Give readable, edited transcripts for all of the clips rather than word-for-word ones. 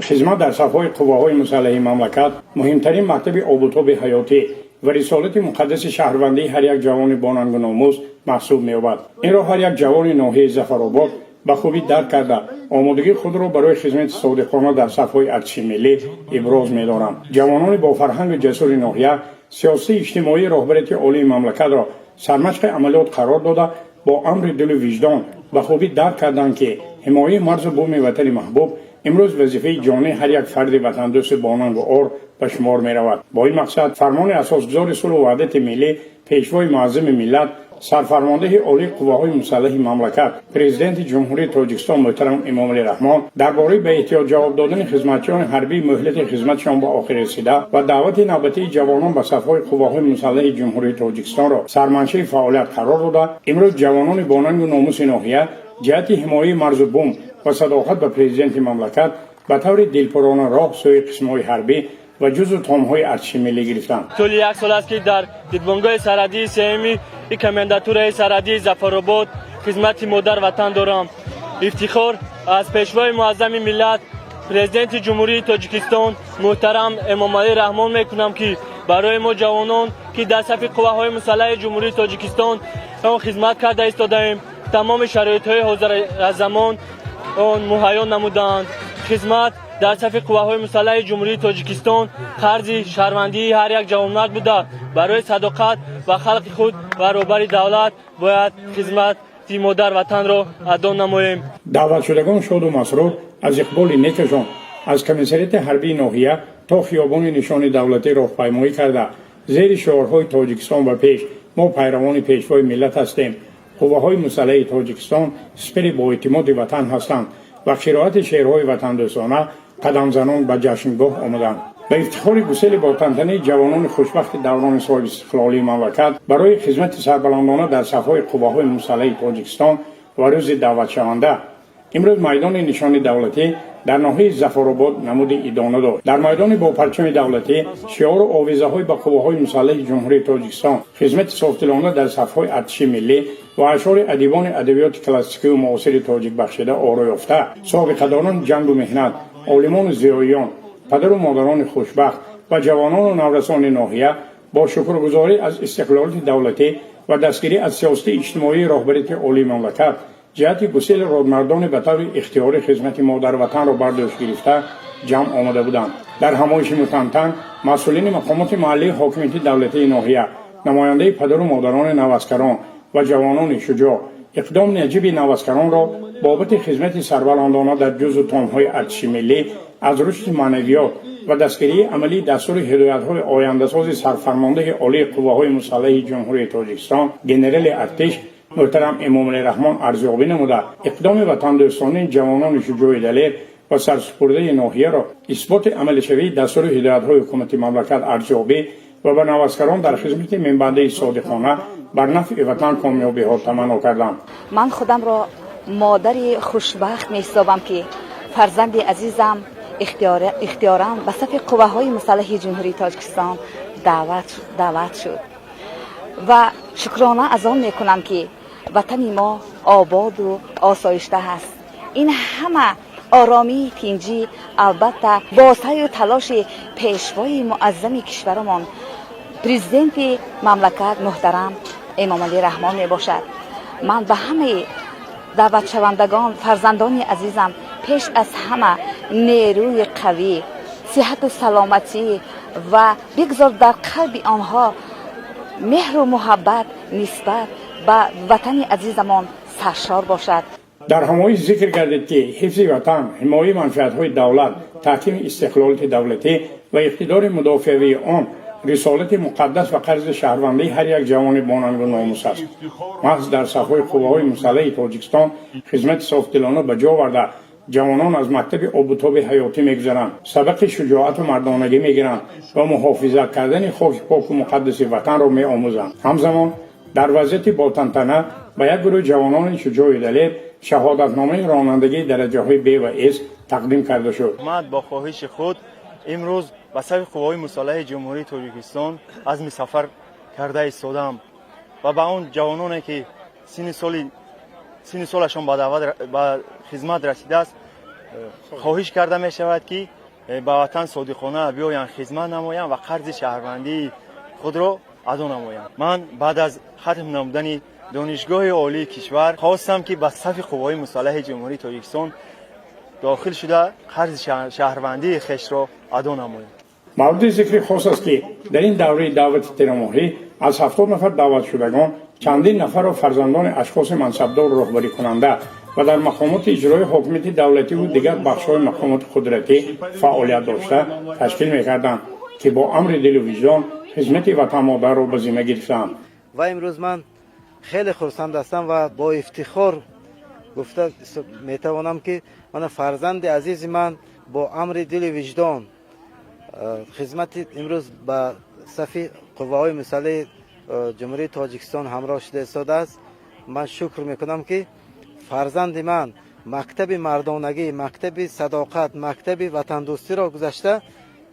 خدمت در صف‌های قواهای مسلح مملکت مهمترین مکتب آبوتاب حیاتی و رسالت مقدس شهروندی هر یک جوان باننگ و ناموس محسوب می‌یابد. این را هر یک جوان ناحیه ظفرآباد به خوبی درک کرده آمادگی خود را برای خدمت صادقانه در صف‌های ارتش ملی ابراز می‌دارند. جوانان با فرهنگ جسور ناحیه سیاسی اجتماعی راهبریت عالی مملکت را سرمشق عملیات قرار داده با امر دل و وجدان به خوبی درک کردند که حمایت مرز و بوم وطن محبوب امروز وظیفه جانی هر یک فرد وطن دوست باننگ و آر به شمار می رود. با این مقصد فرمان اساسگزار صلح و وحدت ملی پیشوای معظم ملت سرفرمانده عالی قواهای مسلح مملکت پرزیدنت جمهوری تاجیکستان محترم امامعلی رحمان درباره به احتیاج جواب دادن خدمتچیان حربی مهلت خدمتشان به آخر رسیده و دعوت نوبتی جوانان به صف‌های قواهای مسلح جمهوری تاجیکستان را سرمنشأ فعالیت قرار داده امروز جوانان باننگ و ناموس ناحیه جهت حمایت مرز و بوم و صداقت به پرزیدنت مملکت به طور دلپرانه راه سوی قسم‌های حربی و جزو تام‌های ارتش ملی گرفتند. طول یک سال است که در دیدبانگاه سرحدی سیمی کمانداتوره سرحدی ظفرآباد خدمت مادر وطن دارم. افتخار از پیشوای معظم ملت پرزیدنت جمهوری تاجیکستان محترم امامعلی رحمان میکنم که برای ما جوانان که در صف قواهای مسلح جمهوری تاجیکستان خدمت کرده ایستاده‌ایم تمام شرایط‌های حاضر زمان آن مهیا نمودند. خدمت در صف قواهای مسلح جمهوری تاجیکستان قرض شهروندی هر یک جوانمرد بوده. برای صداقت و خلق خود و روبر دولت باید خدمت مادر وطن را ادا نماییم. دعوت شدگان شاد و مسرور از اقبال نیکشان از کمیسریت حربی ناحیه تا خیابان نشان دولتی راهپیمایی کرده زیر شعارهای تاجیکستان و پیش ما پیروان پیشوای ملت هستیم. قواهای مسلح تاجیکستان سپر با اعتماد وطن هستند و قرائت شعرهای وطن دوستانه قدم زنان به جشنگاه آمدند. به افتخار گسیل با تنتنه جوانان خوشبخت دوران صاحب استقلالی مملکت برای خدمت سربلندانه در صف‌های قواهای مسلح تاجیکستان و روز دعوت شونده امروز میدان نشان دولتی در ناحیه ظفرآباد نمود ادامه داد. در میدان با پرچم دولتی شعار و آویزه‌های به قواهای مسلح جمهوری تاجیکستان خدمت صافدلانه در صف‌های ارتش ملی و اشعار ادیبان ادبیات کلاسیکی و معاصر تاجیک بخشیده آرا یافته سابقه‌داران جنگ و مهنت عالمان زیاییان پدر و مادران خوشبخت و جوانان و نورسان ناحیه با شکرگزاری از استقلالات دولتی و دستگیری از سیاست اجتماعی راهبریت عالی مملکت جهت گسیل رادمردان به طور اختیاری خدمت مادر وطن را برداشت گرفته جمع آمده بودند. در همایش متمتن مسئولین مقامات محلی حاکمیت دولتی ناحیه نماینده پدر و مادران نوسکران و جوانان شجاع اقدام نجیب نوسکران را بابت خدمت سربلندانه در جزو تام‌های ارتش ملی از رشد معنویات و دستگیری عملی دستور هدایت‌های آینده‌ساز سرفرمانده عالی قواهای مسلح جمهوری تاجیکستان گنرال ارتش محترم امامعلی رحمان ارزیابی نموده اقدام وطن دوستانه جوانان شجاع دلیر و سرسپرده ناحیه را اثبات عمل شوی دستور هدایت‌های حکومت مملکت ارزیابی و به نوسکران در خدمت منبعده صادقانه بر نفع وطن کامیابی‌ها تمنا کردم. من خودم را مادری خوشبخت می‌حسابم که فرزند عزیزم اختیاراً به صف قواهای مسلح جمهوری تاجیکستان دعوت شد و شکرانه از آن میکنم که وطن ما آباد و آسایشته است. این همه آرامی تینجی البته با سعی و تلاش پیشوای معظم کشورمان پرزیدنت مملکت محترم امامعلی رحمان می باشد. من به همه دعوت شوندگان فرزندان عزیزم پیش از همه نیروی قوی صحت و سلامتی و بگذار در قلب آنها مهر و محبت نسبت به وطن عزیزمان سرشار باشد. در همایش ذکر گردید که حفظ وطن، حمایت منفعت‌های دولت، تحکیم استقلالات دولتی و اقتدار مدافعی آن رسالت مقدس و قرض شهروندی هر یک جوان باننگ و ناموس است. محض در صف‌های قواهای مسلح تاجیکستان خدمت صافدلانه به جا آورده جوانان از مکتب آبوتاب حیاتی میگذرند، سبق شجاعت و مردانگی میگیرند و محافظت کردن خاک پاک و مقدس وطن را میآموزند. همزمان در وضعیت با تنتنه به یک گروه جوانان شجاع دلیر شهادتنامه رانندگی درجه های B و S تقدیم کرده شد. من با خواهش خود امروز به صف قواهای مسلح جمهوری تاجیکستان عزم سفر کرده ایستادم و به اون جوانانی که سن سالشان به خدمت رسیده است خواهش کرده می شود که به وطن صادقانه بیایند خدمت نمایند و قرض شهروندی خود را ادا نمایند. من بعد از ختم نمودن دانشگاه عالی کشور خواستم که به صف قوای مسلح جمهوری تاجیکستان داخل شده قرض شهروندی خیش را ادا نمایند. مورد ذکر خاص است که در این دوره دعوت تیرماهی از 70 نفر دعوت شدگان چندین نفر و فرزندان اشخاص منصبدار راهبری کننده و در مقامات اجرای حکومت دولتی و دیگر بخش‌های مقامات قدرتی فعالیت داشته تشکیل می‌کردند که با امر دل و وجدان خدمت وطن مادر را به ذمه گرفتند. و امروز من خیلی خرسند هستم و با افتخار گفته میتوانم که من فرزند عزیز من با امر دل و وجدان خدمت امروز به صف قوای مسلح جمهوری تاجیکستان همراه شده ایستاده است. من شکر میکنم که فرزند من مکتب مردانگی، مکتب صداقت، مکتب وطن دوستی را گذشته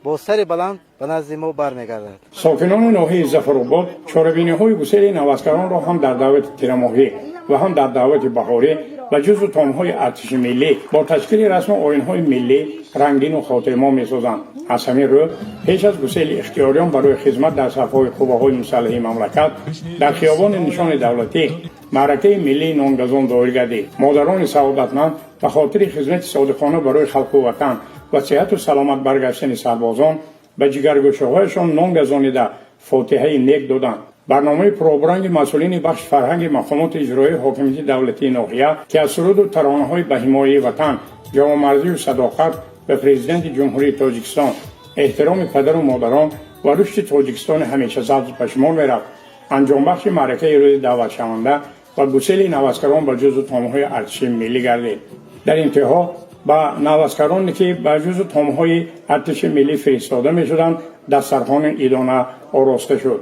با سر بلند به نزد ما برمیگردد. ساکنان ناحیه ظفرآباد چاره‌بینی‌های گسیل نوسکران را هم در دعوت تیرماهی و هم در دعوت بهاری و جزو تام‌های ارتش ملی با تشکیل رسم آیین‌های ملی رنگین و خاطرما می‌سازند. از همین رو پیش از گسیل اختیاریان برای خدمت در صف‌های قوه‌های مسلح مملکت در خیابان نشان دولتی معرکه ملی نانگزان دایر گردید. مادران سعادتمند به خاطر خدمت صادقانه برای خلق و وطن و صحت و سلامت برگشتن سربازان به جگرگوشه‌هایشان نان گزانیده فاتحه نیک دادند. برنامه پروبرنگ مسئولین بخش فرهنگ مقامات اجرایی حاکمیت دولتی ناحیه که از سرود و ترانه‌های به حمایت وطن، جوانمردی و صداقت به پرزیدنت جمهوری تاجیکستان، احترام پدر و مادران و رشد تاجیکستان همیشه سبز به شمار می‌رفت. انجام بخش معرکه روز دعوت شونده و گسیل نوسکران به جزو تام‌های ارتشی ملی گردید. در انتها با نوسکرانی که به جزو تام‌های ارتش ملی فرستاده می‌شدند دسترخوان عیدانه آراسته شد.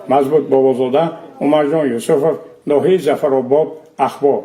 مضبوط بابازاده، عمر جان یوسفov، ناحیه ظفرآباد، اخبار.